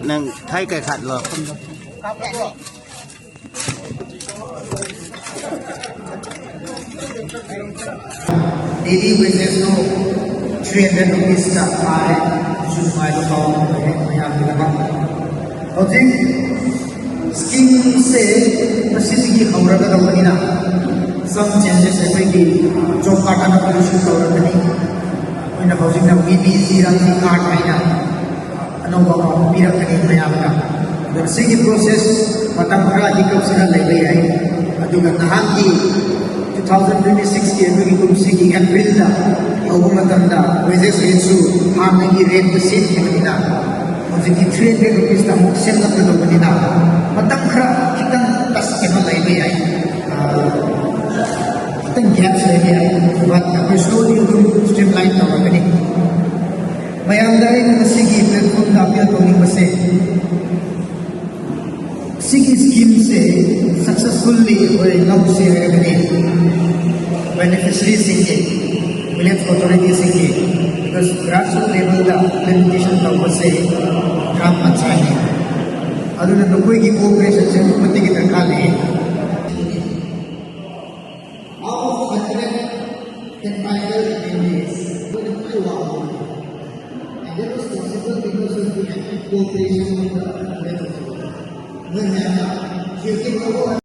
nang thay cái khát rồi daily wages no 300 rupees na ay sumay ko mayam diba okay scheme se masigi hauraga dawanina some changes every job card na policy hauraga ni oina housing na BBC rangi card aina ano ba ko pira kani mayam ka the sigi process matam khara hikap sina laibai ai aduga nahangi 2026 के अभी कुछ की अप्रैल दा अवमतन दा wages rate सु हामने की rate बसेट है बनिना मुझे की 300 rupees ता मुक्सेम ना तो बनिना मतम खरा कितन तस के ना लाइव आई कितन गैप्स लाइव आई बात अपने slowly उधर streamline ना बने मैं अंदर एक नसीगी प्लेटफॉर्म दा अपने तो नहीं बसे सिगी स्कीम से सक्सेसफुली और नव से बने beneficiaries singe village authorities singe because grassroots level da implementation tawba se काम अच्छा है aduna lokoi ki cooperation se mati ki darkar hai out of 100 can find MBAs and that was possible because of the cooperation of the level